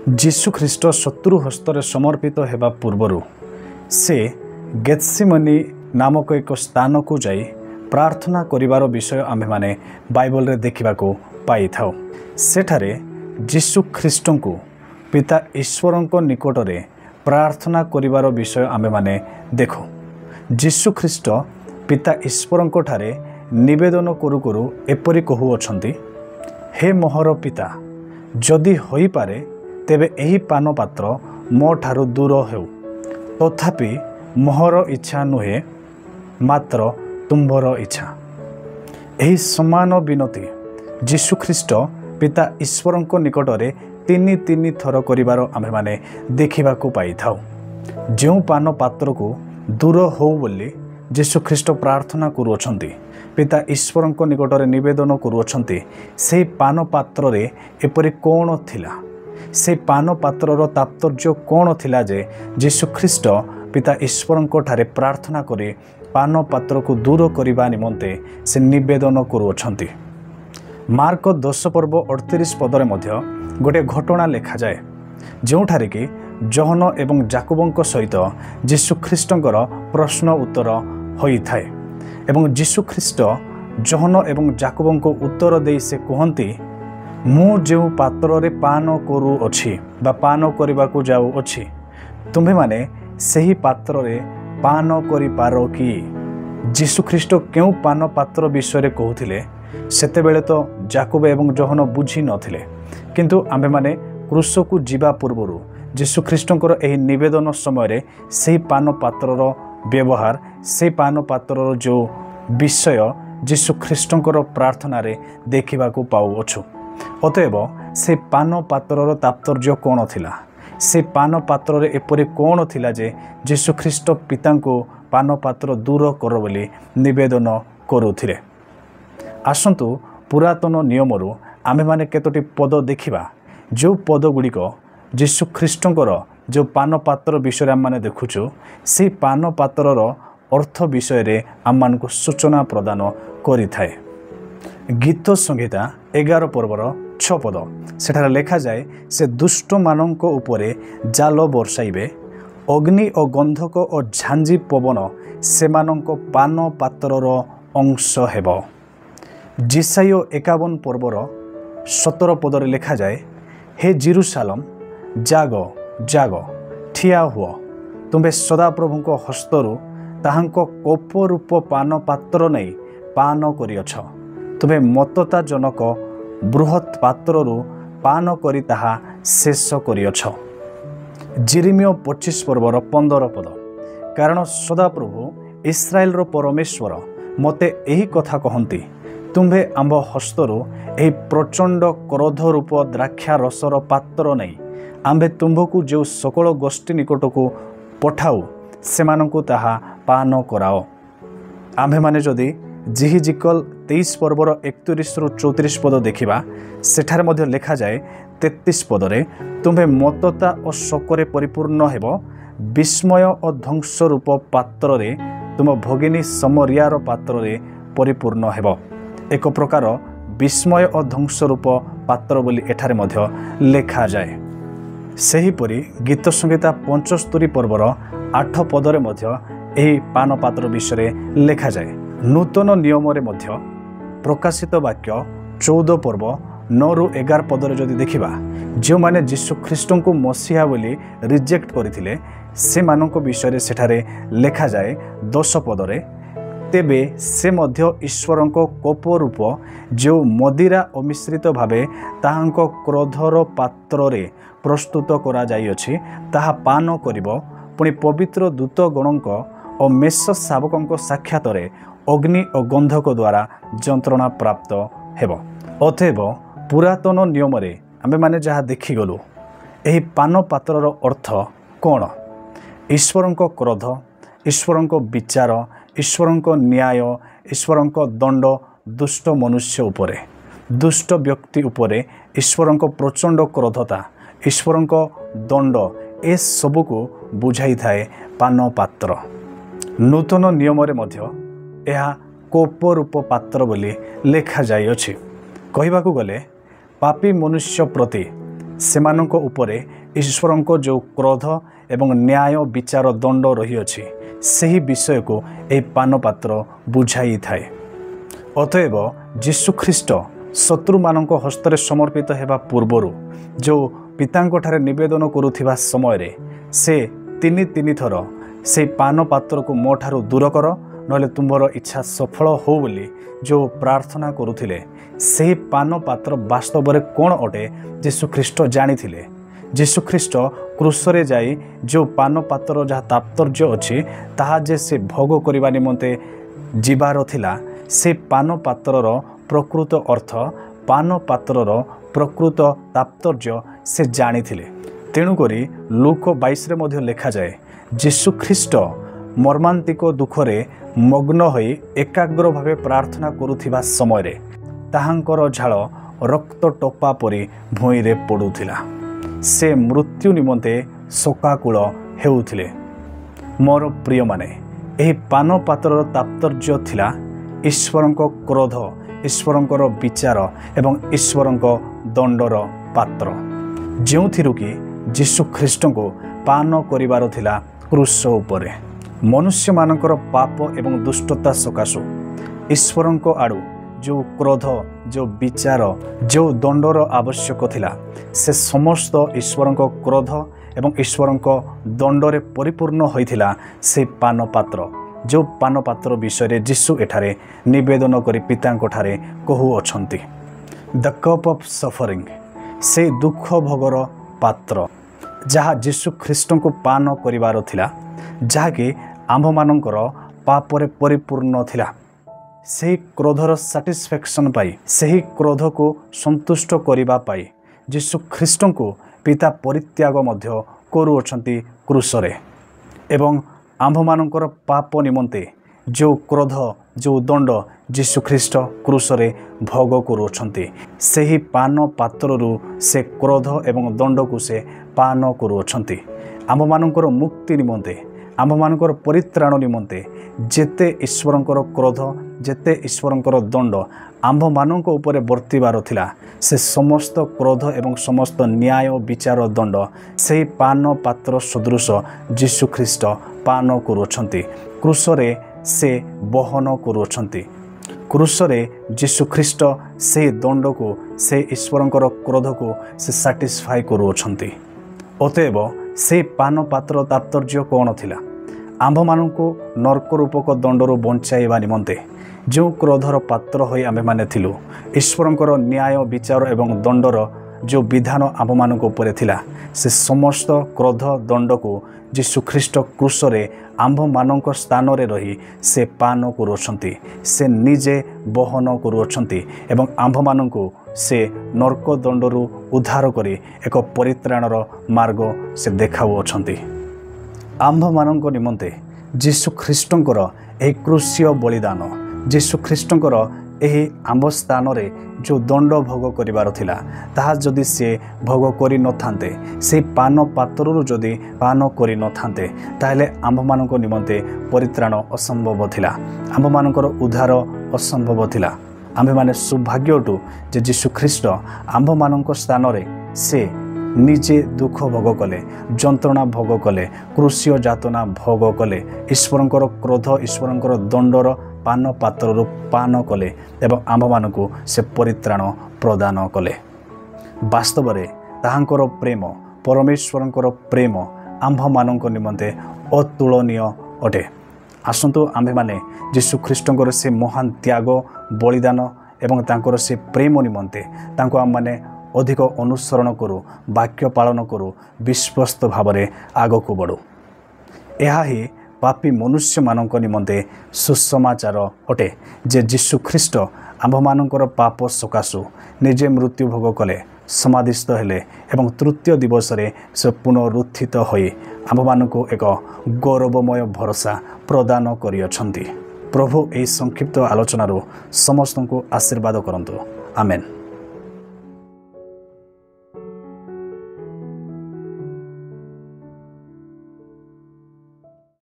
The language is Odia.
जीशु ख्रीष्ट शत्रु हस्तरे समर्पित हेबा पूर्वरु से गेत्सेमनी नामक एक स्थान को जाई प्रार्थना करिवार विषय आमे माने बाइबल रे देखिबा को पाई थाउ। सेठारे जीशु ख्रीष्ट को पिता ईश्वरंको निकटरे प्रार्थना करिवार विषय आमे माने देखो। जीशु ख्रीष्ट पिता ईश्वरंको ठारे निवेदन करू करू एपरि कहू अछंती, हे मोहर पिता, जदि होई पारे तेबे एही पान पात्र मो ठारू दूर हेउ, तथापि मोहर इच्छा नुहे मात्र तुम्भर इच्छा। एही समान विनती जीशु ख्रीष्ट पिता ईश्वरंको निकटरे तीनी तीनी थर करिवार आमे माने देखिबा को पाई थाउ। जेउ पान पात्र को दूर हो बोली जीशु ख्रीष्ट प्रार्थना करूछंती, पिता ईश्वरंको निकटरे निवेदन करूछंती, से पान पात्र रे एपरि कोन थिला, से पान पात्रर तात्पर्य कौन थिला जे जीशु ख्रीष्ट पिता ईश्वरंको ठारे प्रार्थना करी पान पात्र को दूर करिबा निमंते से निवेदन करूछंती। मार्क 10 पर्व 38 पदरे मध्य गोटे घटना लेखा जाए, जोठारे कि जहन एवं जाकुबंक सहित जीशु ख्रीष्टंकर प्रश्न उत्तर होई थाए एवं जीशु ख्रीष्ट जहन एवं जाकुबंक उत्तर दे से कहंती, मु जो पात्र रे पान करू अछि बा पान करबा को जाऊ अछि, तुम्हे माने सही पात्र रे पान करि पारो कि? जीशु ख्रीष्ट केउ पान पात्र विषय रे कहूथिले सेते बेले तो जाकुब एवं जहन बुझी नथिले, किंतु आम्भे माने क्रूस को जीवा पूर्वरु जीशु ख्रीष्टंकर एही निवेदन समय रे सही पान पात्रर व्यवहार, से पान पात्रर जो विषय जीशु ख्रीष्टंकर प्रार्थना रे देखिबा को पाउ अछु। अतएव से पान पात्रर तात्पर्य कौन थिला, से पान पात्र रे एपरि कौन थिला जे जीशु ख्रीष्ट पिता को पान पात्र दूर कर बोली निवेदन करूथिले। आसंतु पुरातन नियमरु आमे माने केतोटी पद देखिबा, जो पद गुड़िक जीशु ख्रीष्टंकर जो पान पात्र विषय आम माने देखुछु, से पान पात्रर अर्थ विषय रे आम मानकु सूचना प्रदान करि थाए। गीत संहिता 11 पर्वर 6 पद सेठारे लेखा जाए, से दुष्ट मानंको उपरे जाल बर्षाइबे, अग्नि और गंधक और झांझी पवन सेमानंको पान पात्रर अंश हेबो। जिसाय 51 पर्वर 17 पदरे लेखा जाए, हे जेरुसालेम जाग जाग ठिया हुओ, तुम्हें सदाप्रभुको हस्तरु ताहांको कोप रूप पान पात्र नहीं पान करिअछ, तुम्हें मतता जनक बृहत् पात्ररु पान करी ताहा शेष करिअछ। जिरिमियो 25 पर्वर 15 पद, कारण सदाप्रभु इस्राएल रो परमेश्वर मते एही कथा कहंती, तुम्हे आंब हस्तरु एही प्रचंड क्रोध रूप द्राक्षा रसर पात्र नहीं आंबे तुम्भकु जो सकल गोष्ठी निकटकू पठाऊ सेमानंकु ताहा पान कराओ। आंभे माने जदि जिहिजिकल 23 पर्वर 31 रु 34 पद देखिबा, सेठारे मध्य लेखा जाए 33 पदरे, तुम्हें मतता और शोकरे परिपूर्ण हेबो, विस्मय और ध्वंस रूप पात्र रे तुम भगिनी समरियार पात्र रे परिपूर्ण हेबो। एक प्रकार विस्मय और ध्वंस रूप पात्र बोली एठारे मध्य लेखा जाए। सेहीपरि गीत संहिता 75 पर्वर 8 पदरे मध्य एही पान पात्र विषय लेखा जाए। नूतन नियम रे मध्य प्रकाशित वाक्य 14 पर्व 9 रु 11 पदरे जदि देखिबा, जो माने जीशु ख्रीष्ट को मसीहा बोली रिजेक्ट करथिले से मानक विषय सेठारे लेखा जाए 10 पदरे, तेबे से मध्य ईश्वरंको कोप रूप जो मदिरा अमिश्रित भावे ताहांको क्रोधर पात्र रे प्रस्तुत करा जाई अछि, ताहा पान करिबो, पुणी पवित्र दूत गणक और मेष शावकंको साक्षात रे अग्नि और गंधक द्वारा जंत्रणा प्राप्त हेबो। अतएव पुरातन नियम रे आमे माने जहा देखि गलु, एही पान पात्रर अर्थ कोन? ईश्वरंको क्रोध, ईश्वरंको विचार, ईश्वरंको न्याय, ईश्वरंको दंड दुष्ट मनुष्य उपरे, दुष्ट व्यक्ति उपरे ईश्वरंको प्रचंड क्रोधता, ईश्वरंको दंड, ए सबको बुझाई थाए पान पात्र। नूतन नियम रे मध्य यह कोप रूप पात्र बोली लेखा जाइअछि। कहबाकू गले पापी मनुष्य प्रति ସେମାନଙ୍କ ଉପରେ ଈଶ୍ୱରଙ୍କ ଯେଉଁ କ୍ରୋଧ ଏବଂ ନ୍ୟାୟ ବିଚାର ଦଣ୍ଡ ରହିଅଛି ସେହି ବିଷୟକୁ ଏହି ପାନପାତ୍ର ବୁଝାଇଥାଏ। ଅତଏବ ଯୀଶୁଖ୍ରୀଷ୍ଟ ଶତ୍ରୁମାନଙ୍କ ହସ୍ତରେ ସମର୍ପିତ ହେବା ପୂର୍ବରୁ ଯେଉଁ ପିତାଙ୍କଠାରେ ନିବେଦନ କରୁଥିବା ସମୟରେ ସେ ତିନି ଥର ସେହି ପାନପାତ୍ରକୁ ମୋ ଠାରୁ ଦୂର କର, ନହେଲେ ତୁମର ଇଚ୍ଛା ସଫଳ ହେଉ ବୋଲି ଯେଉଁ ପ୍ରାର୍ଥନା କରୁଥିଲେ, ସେହି ପାନପାତ୍ର ବାସ୍ତବରେ କ'ଣ ଅଟେ ଯୀଶୁଖ୍ରୀଷ୍ଟ ଜାଣିଥିଲେ। ଯୀଶୁଖ୍ରୀଷ୍ଟ କ୍ରୁଶରେ ଯାଇ ଯେଉଁ ପାନପାତ୍ର ଯାହା ତାତ୍ପର୍ଯ୍ୟ ଅଛି ତାହା ଯେ ସେ ଭୋଗ କରିବା ନିମନ୍ତେ ଯିବାର ଥିଲା, ସେ ପାନପାତ୍ରର ପ୍ରକୃତ ଅର୍ଥ, ପାନପାତ୍ରର ପ୍ରକୃତ ତାତ୍ପର୍ଯ୍ୟ ସେ ଜାଣିଥିଲେ। ତେଣୁକରି ଲୁକ 22ରେ ମଧ୍ୟ ଲେଖାଯାଏ, ଯୀଶୁଖ୍ରୀଷ୍ଟ ମର୍ମାନ୍ତିକ ଦୁଃଖରେ ମଗ୍ନ ହୋଇ ଏକାଗ୍ର ଭାବେ ପ୍ରାର୍ଥନା କରୁଥିବା ସମୟରେ ତାହାଙ୍କର ଝାଳ ରକ୍ତ ଟୋପା ପରି ଭୂଇଁରେ ପଡ଼ୁଥିଲା। ସେ ମୃତ୍ୟୁ ନିମନ୍ତେ ଶୋକାକୁଳ ହେଉଥିଲେ। ମୋର ପ୍ରିୟମାନେ, ଏହି ପାନପାତ୍ରର ତାତ୍ପର୍ଯ୍ୟ ଥିଲା ଈଶ୍ୱରଙ୍କ କ୍ରୋଧ, ଈଶ୍ୱରଙ୍କର ବିଚାର ଏବଂ ଈଶ୍ୱରଙ୍କ ଦଣ୍ଡର ପାତ୍ର, ଯେଉଁଥିରୁ କି ଯୀଶୁଖ୍ରୀଷ୍ଟଙ୍କୁ ପାନ କରିବାର ଥିଲା କ୍ରୁଶ ଉପରେ। ମନୁଷ୍ୟମାନଙ୍କର ପାପ ଏବଂ ଦୁଷ୍ଟତା ସକାଶୁ ଈଶ୍ୱରଙ୍କ ଆଡ଼ୁ ଯେଉଁ କ୍ରୋଧ, ଯେଉଁ ବିଚାର, ଯେଉଁ ଦଣ୍ଡର ଆବଶ୍ୟକ ଥିଲା, ସେ ସମସ୍ତ ଈଶ୍ୱରଙ୍କ କ୍ରୋଧ ଏବଂ ଈଶ୍ୱରଙ୍କ ଦଣ୍ଡରେ ପରିପୂର୍ଣ୍ଣ ହୋଇଥିଲା ସେ ପାନପାତ୍ର, ଯେଉଁ ପାନପାତ୍ର ବିଷୟରେ ଯୀଶୁ ଏଠାରେ ନିବେଦନ କରି ପିତାଙ୍କଠାରେ କହୁଅଛନ୍ତି। ଦ କପ୍ ଅଫ୍ ସଫରିଂ, ସେ ଦୁଃଖ ଭୋଗର ପାତ୍ର ଯାହା ଯୀଶୁଖ୍ରୀଷ୍ଟଙ୍କୁ ପାନ କରିବାର ଥିଲା, ଯାହାକି ଆମ୍ଭମାନଙ୍କର ପାପରେ ପରିପୂର୍ଣ୍ଣ ଥିଲା। ସେହି କ୍ରୋଧର ସାଟିସ୍ଫ୍ୟାକ୍ସନ୍ ପାଇ, ସେହି କ୍ରୋଧକୁ ସନ୍ତୁଷ୍ଟ କରିବା ପାଇଁ ଯୀଶୁଖ୍ରୀଷ୍ଟଙ୍କୁ ପିତା ପରିତ୍ୟାଗ ମଧ୍ୟ କରୁଅଛନ୍ତି କ୍ରୁଶରେ। ଏବଂ ଆମ୍ଭମାନଙ୍କର ପାପ ନିମନ୍ତେ ଯେଉଁ କ୍ରୋଧ, ଯେଉଁ ଦଣ୍ଡ ଯୀଶୁଖ୍ରୀଷ୍ଟ କ୍ରୁଶରେ ଭୋଗ କରୁଅଛନ୍ତି, ସେହି ପାନ ପାତ୍ରରୁ ସେ କ୍ରୋଧ ଏବଂ ଦଣ୍ଡକୁ ସେ ପାନ କରୁଅଛନ୍ତି। ଆମ୍ଭମାନଙ୍କର ମୁକ୍ତି ନିମନ୍ତେ, ଆମ୍ଭମାନଙ୍କର ପରିତ୍ରାଣ ନିମନ୍ତେ ଯେତେ ଈଶ୍ୱରଙ୍କର କ୍ରୋଧ, ଯେତେ ଈଶ୍ୱରଙ୍କର ଦଣ୍ଡ ଆମ୍ଭମାନଙ୍କ ଉପରେ ବର୍ତ୍ତିବାର ଥିଲା, ସେ ସମସ୍ତ କ୍ରୋଧ ଏବଂ ସମସ୍ତ ନ୍ୟାୟ ବିଚାର ଦଣ୍ଡ ସେହି ପାନ ପାତ୍ର ସଦୃଶ ଯୀଶୁଖ୍ରୀଷ୍ଟ ପାନ କରୁଅଛନ୍ତି। କ୍ରୁଶରେ ସେ ବହନ କରୁଅଛନ୍ତି। କ୍ରୁଶରେ ଯୀଶୁଖ୍ରୀଷ୍ଟ ସେହି ଦଣ୍ଡକୁ, ସେ ଈଶ୍ୱରଙ୍କର କ୍ରୋଧକୁ ସେ ସାଟିସ୍ଫାଇ କରୁଅଛନ୍ତି। ଅତଏବ ସେହି ପାନପାତ୍ର ତାତ୍ପର୍ଯ୍ୟ କ'ଣ ଥିଲା? ଆମ୍ଭମାନଙ୍କୁ ନର୍କ ରୂପକ ଦଣ୍ଡରୁ ବଞ୍ଚାଇବା ନିମନ୍ତେ ଯେଉଁ କ୍ରୋଧର ପାତ୍ର ହୋଇ ଆମ୍ଭେମାନେ ଥିଲୁ, ଈଶ୍ୱରଙ୍କର ନ୍ୟାୟ ବିଚାର ଏବଂ ଦଣ୍ଡର ଯେଉଁ ବିଧାନ ଆମ୍ଭମାନଙ୍କ ଉପରେ ଥିଲା, ସେ ସମସ୍ତ କ୍ରୋଧ ଦଣ୍ଡକୁ ଯୀଶୁଖ୍ରୀଷ୍ଟ କ୍ରୁଶରେ ଆମ୍ଭମାନଙ୍କ ସ୍ଥାନରେ ରହି ସେ ପାନ କରୁଅଛନ୍ତି। ସେ ନିଜେ ବହନ କରୁଅଛନ୍ତି ଏବଂ ଆମ୍ଭମାନଙ୍କୁ ସେ ନର୍କ ଦଣ୍ଡରୁ ଉଦ୍ଧାର କରି ଏକ ପରିତ୍ରାଣର ମାର୍ଗ ସେ ଦେଖାଉଅଛନ୍ତି। ଆମ୍ଭମାନଙ୍କ ନିମନ୍ତେ ଯୀଶୁଖ୍ରୀଷ୍ଟଙ୍କର ଏହି କ୍ରୁଶୀୟ ବଳିଦାନ, ଯୀଶୁଖ୍ରୀଷ୍ଟଙ୍କର ଏହି ଆମ୍ଭ ସ୍ଥାନରେ ଯେଉଁ ଦଣ୍ଡ ଭୋଗ କରିବାର ଥିଲା, ତାହା ଯଦି ସେ ଭୋଗ କରିନଥାନ୍ତେ, ସେହି ପାନ ପାତ୍ରରୁ ଯଦି ପାନ କରିନଥାନ୍ତେ, ତାହେଲେ ଆମ୍ଭମାନଙ୍କ ନିମନ୍ତେ ପରିତ୍ରାଣ ଅସମ୍ଭବ ଥିଲା, ଆମ୍ଭମାନଙ୍କର ଉଦ୍ଧାର ଅସମ୍ଭବ ଥିଲା। ଆମ୍ଭେମାନେ ସୌଭାଗ୍ୟଟୁ ଯେ ଯୀଶୁଖ୍ରୀଷ୍ଟ ଆମ୍ଭମାନଙ୍କ ସ୍ଥାନରେ ସେ ନିଜେ ଦୁଃଖ ଭୋଗ କଲେ, ଯନ୍ତ୍ରଣା ଭୋଗ କଲେ, କ୍ରୁଶୀୟ ଯାତନା ଭୋଗ କଲେ, ଈଶ୍ୱରଙ୍କର କ୍ରୋଧ, ଈଶ୍ୱରଙ୍କର ଦଣ୍ଡର ପାନ ପାତ୍ରରୁ ପାନ କଲେ ଏବଂ ଆମ୍ଭମାନଙ୍କୁ ସେ ପରିତ୍ରାଣ ପ୍ରଦାନ କଲେ। ବାସ୍ତବରେ ତାହାଙ୍କର ପ୍ରେମ, ପରମେଶ୍ୱରଙ୍କର ପ୍ରେମ ଆମ୍ଭମାନଙ୍କ ନିମନ୍ତେ ଅତୁଳନୀୟ ଅଟେ। ଆସନ୍ତୁ ଆମ୍ଭେମାନେ ଯୀଶୁଖ୍ରୀଷ୍ଟଙ୍କର ସେ ମହାନ ତ୍ୟାଗ, ବଳିଦାନ ଏବଂ ତାଙ୍କର ସେ ପ୍ରେମ ନିମନ୍ତେ ତାଙ୍କୁ ଆମମାନେ ଅଧିକ ଅନୁସରଣ କରୁ, ବାକ୍ୟ ପାଳନ କରୁ, ବିଶ୍ୱସ୍ତ ଭାବରେ ଆଗକୁ ବଢ଼ୁ। ଏହା ହିଁ ପାପୀ ମନୁଷ୍ୟମାନଙ୍କ ନିମନ୍ତେ ସୁସମାଚାର ଅଟେ ଯେ ଯୀଶୁଖ୍ରୀଷ୍ଟ ଆମ୍ଭମାନଙ୍କର ପାପ ସକାଶୁ ନିଜେ ମୃତ୍ୟୁ ଭୋଗ କଲେ, ସମାଧିସ୍ଥ ହେଲେ ଏବଂ ତୃତୀୟ ଦିବସରେ ସେ ପୁନରୁତ୍ଥିତ ହୋଇ ଆମ୍ଭମାନଙ୍କୁ ଏକ ଗୌରବମୟ ଭରସା ପ୍ରଦାନ କରିଅଛନ୍ତି। ପ୍ରଭୁ ଏହି ସଂକ୍ଷିପ୍ତ ଆଲୋଚନାରୁ ସମସ୍ତଙ୍କୁ ଆଶୀର୍ବାଦ କରନ୍ତୁ। ଆମେନ୍।